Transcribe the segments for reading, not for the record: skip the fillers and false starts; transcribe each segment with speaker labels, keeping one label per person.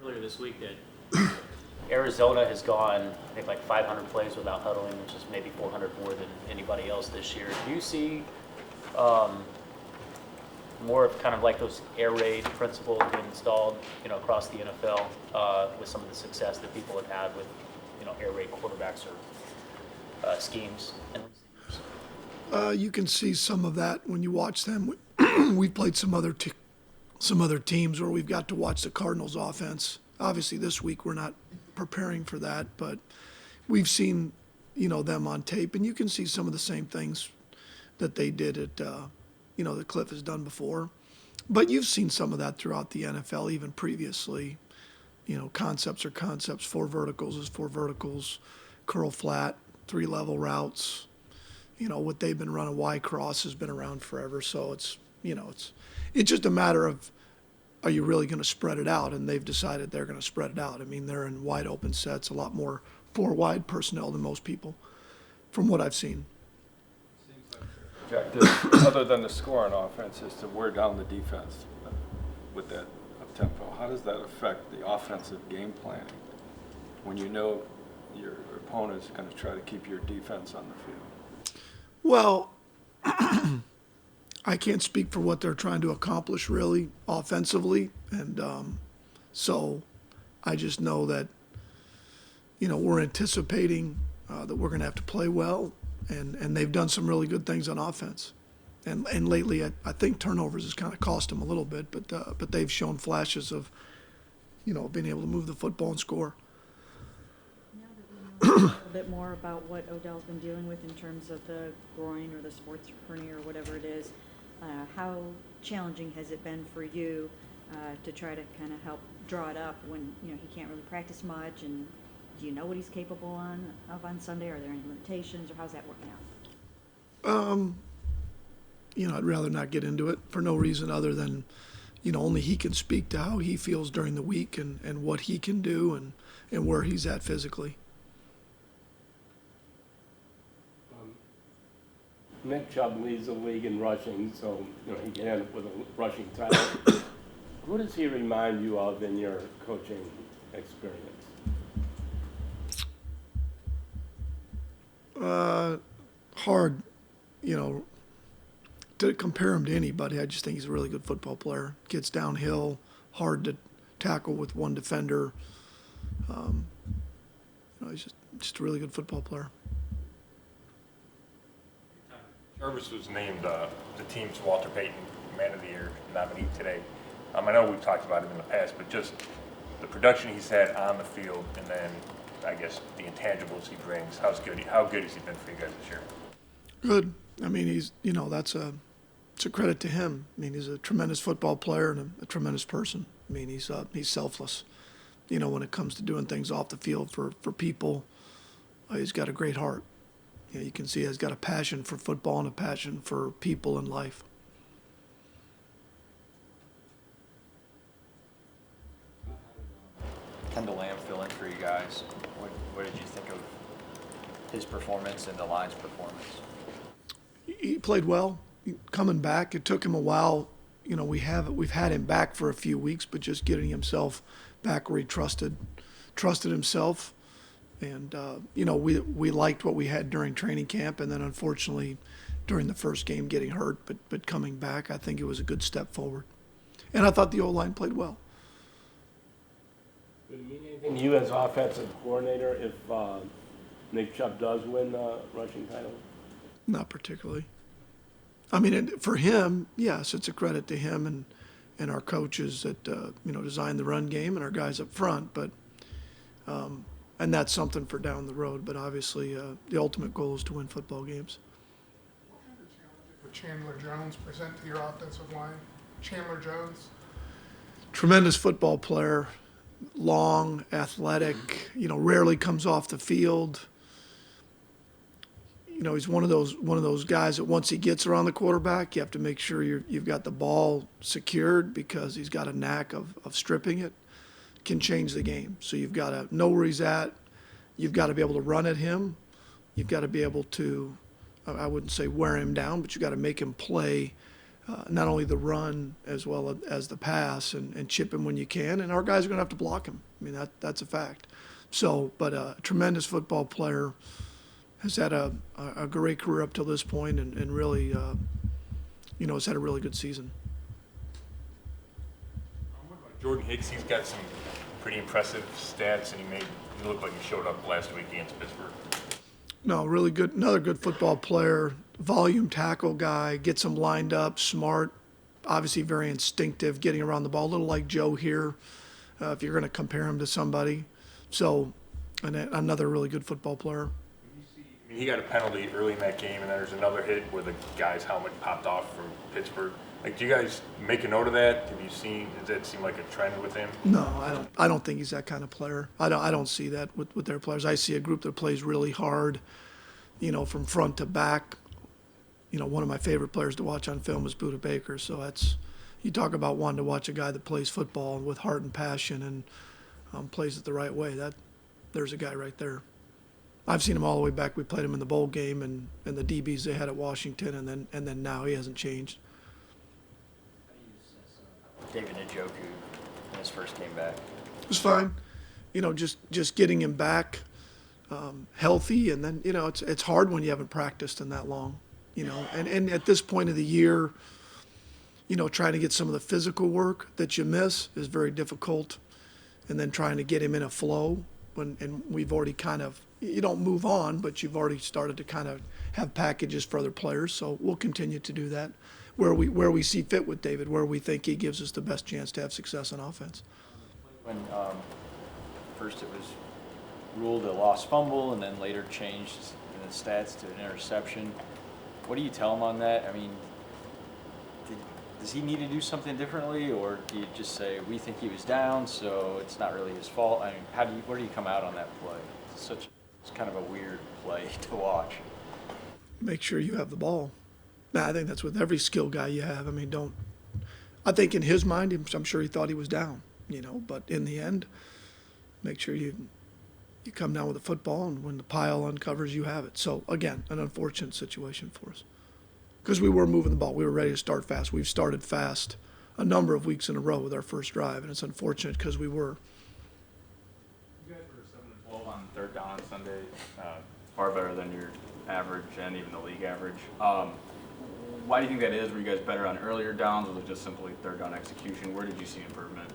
Speaker 1: earlier this week that Arizona has gone, I think, like 500 plays without huddling, which is maybe 400 more than anybody else this year. Do you see more of kind of like those air raid principles being installed, across the NFL with some of the success that people have had with, air raid quarterbacks or schemes?
Speaker 2: You can see some of that when you watch them. We've played some other teams where we've got to watch the Cardinals offense. Obviously this week we're not preparing for that, but we've seen, them on tape, and you can see some of the same things that they did at, that Cliff has done before. But you've seen some of that throughout the NFL, even previously. Concepts are concepts. 4 verticals is 4 verticals. Curl flat, 3-level routes. What they've been running, Y cross has been around forever. So it's just a matter of, are you really going to spread it out? And they've decided they're going to spread it out. I mean, they're in wide open sets, a lot more 4-wide personnel than most people, from what I've seen.
Speaker 3: Jack, other than the score on offense, is to wear down the defense with that up-tempo. How does that affect the offensive game planning when you know your opponent's going to try to keep your defense on the field?
Speaker 2: Well, I can't speak for what they're trying to accomplish really offensively, and so I just know that we're anticipating that we're going to have to play well, and they've done some really good things on offense, and lately I think turnovers has kind of cost them a little bit, but they've shown flashes of being able to move the football and score.
Speaker 4: Now that we know a little bit more about what Odell's been dealing with in terms of the groin or the sports hernia or whatever it is, how challenging has it been for you to try to kind of help draw it up when he can't really practice much? And do you know what he's capable of on Sunday? Are there any limitations, or how's that working out?
Speaker 2: I'd rather not get into it for no reason other than only he can speak to how he feels during the week and what he can do and where he's at physically.
Speaker 5: Nick Chubb leads the league in rushing, so he can end up with a rushing title. Who does he remind you of in your coaching experience?
Speaker 2: Hard, to compare him to anybody. I just think he's a really good football player. Gets downhill, hard to tackle with one defender. He's just a really good football player.
Speaker 6: Jarvis was named the team's Walter Payton Man of the Year nominee today. I know we've talked about him in the past, but just the production he's had on the field, and then I guess the intangibles he brings. How good has he been for you guys this year? Good.
Speaker 2: I mean, he's it's a credit to him. I mean, he's a tremendous football player and a tremendous person. I mean, he's selfless. When it comes to doing things off the field for people, he's got a great heart. You can see he's got a passion for football and a passion for people in life.
Speaker 7: Kendall Lamb fill in for you guys. What did you think of his performance and the line's performance?
Speaker 2: He played well. Coming back, it took him a while. We've had him back for a few weeks, but just getting himself back where he trusted himself. And, we liked what we had during training camp, and then unfortunately during the first game getting hurt, but coming back, I think it was a good step forward. And I thought the O-line played well.
Speaker 5: Would it mean anything to you as offensive coordinator if Nick Chubb does win the rushing title?
Speaker 2: Not particularly. I mean, for him, yes, it's a credit to him and our coaches that, designed the run game and our guys up front, but and that's something for down the road. But obviously, the ultimate goal is to win football games.
Speaker 8: What kind of challenges would Chandler Jones present to your offensive line? Chandler Jones?
Speaker 2: Tremendous football player, long, athletic, rarely comes off the field. He's one of those guys that once he gets around the quarterback, you have to make sure you've got the ball secured because he's got a knack of stripping it. Can change the game. So you've got to know where he's at. You've got to be able to run at him. You've got to be able to, I wouldn't say wear him down, but you've got to make him play not only the run as well as the pass, and chip him when you can. And our guys are going to have to block him. I mean, that's a fact. So, but a tremendous football player, has had a great career up till this point, and really, has had a really good season.
Speaker 6: Jordan Hicks, he's got some pretty impressive stats, and he looked like he showed up last week against Pittsburgh.
Speaker 2: No, really good. Another good football player, volume tackle guy, gets him lined up, smart, obviously very instinctive, getting around the ball, a little like Joe here, if you're going to compare him to somebody. So, and another really good football player.
Speaker 6: I mean, he got a penalty early in that game, and then there's another hit where the guy's helmet popped off from Pittsburgh. Like, do you guys make a note of that? Does that seem like a trend with him?
Speaker 2: No, I don't think he's that kind of player. I don't see that with their players. I see a group that plays really hard, from front to back. One of my favorite players to watch on film is Budda Baker. So you talk about wanting to watch a guy that plays football with heart and passion and plays it the right way. There's a guy right there. I've seen him all the way back. We played him in the bowl game and the DBs they had at Washington, and then now he hasn't changed.
Speaker 7: David Njoku in his first game back.
Speaker 2: It was fine. Just getting him back healthy, and then, it's hard when you haven't practiced in that long, and at this point of the year, trying to get some of the physical work that you miss is very difficult, and then trying to get him in a flow and we've already kind of, you don't move on, but you've already started to kind of have packages for other players, so we'll continue to do that where we see fit with David, where we think he gives us the best chance to have success on offense.
Speaker 7: When first it was ruled a lost fumble and then later changed in the stats to an interception, what do you tell him on that? I mean, does he need to do something differently, or do you just say, we think he was down, so it's not really his fault? I mean, where do you come out on that play? It's kind of a weird play to watch.
Speaker 2: Make sure you have the ball. I think that's with every skill guy you have. I mean, I think in his mind, I'm sure he thought he was down, but in the end, make sure you come down with the football, and when the pile uncovers, you have it. So, again, an unfortunate situation for us. Because we were moving the ball. We were ready to start fast. We've started fast a number of weeks in a row with our first drive, and it's unfortunate because we were.
Speaker 9: You guys were 7-12 on third down on Sunday, far better than your average and even the league average. Why do you think that is? Were you guys better on earlier downs, or was it just simply third down execution? Where did you see improvement?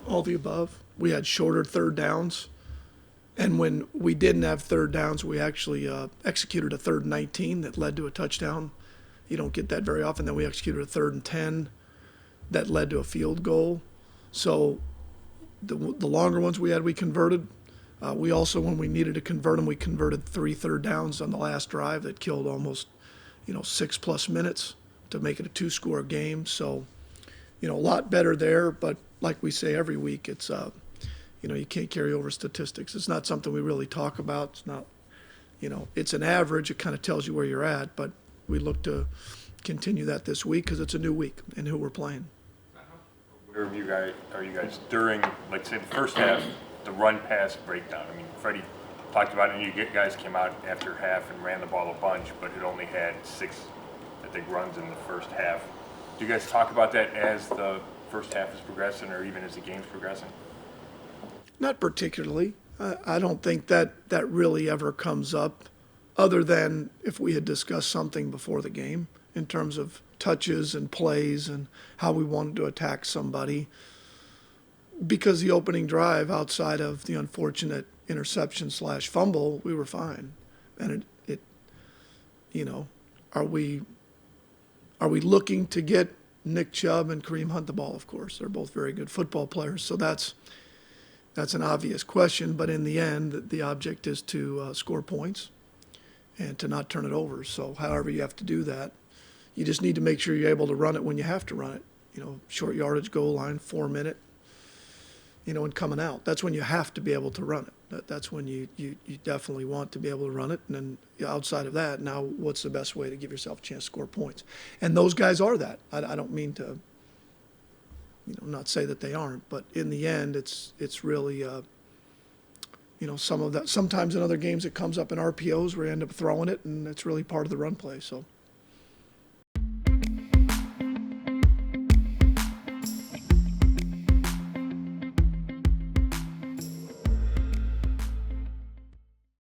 Speaker 2: All the above. We had shorter third downs, and when we didn't have third downs, we actually executed a 3rd and 19 that led to a touchdown. You don't get that very often. Then we executed a 3rd and 10 that led to a field goal. So the longer ones we had, we converted. We also, when we needed to convert them, we converted 3 third downs on the last drive that killed almost, 6+ minutes to make it a 2-score game. So, a lot better there. But like we say every week, it's, you can't carry over statistics. It's not something we really talk about. It's not, it's an average. It kind of tells you where you're at. But we look to continue that this week because it's a new week and who we're playing.
Speaker 6: Where are you guys during, like, say, the first half, the run-pass breakdown? I mean, Freddie talked about it, and you guys came out after half and ran the ball a bunch, but it only had 6, I think, runs in the first half. Do you guys talk about that as the first half is progressing, or even as the game's progressing?
Speaker 2: Not particularly. I don't think that really ever comes up, other than if we had discussed something before the game in terms of touches and plays and how we wanted to attack somebody. Because the opening drive, outside of the unfortunate interception/fumble, we were fine. And are we looking to get Nick Chubb and Kareem Hunt the ball? Of course, they're both very good football players. So that's an obvious question. But in the end, the object is to score points and to not turn it over. So however you have to do that, you just need to make sure you're able to run it when you have to run it. Short yardage, goal line, 4-minute, and coming out. That's when you have to be able to run it. That's when you definitely want to be able to run it. And then outside of that, now what's the best way to give yourself a chance to score points? And those guys are that. I don't mean to, not say that they aren't, but in the end, it's really, some of that. Sometimes in other games it comes up in RPOs where you end up throwing it, and it's really part of the run play. So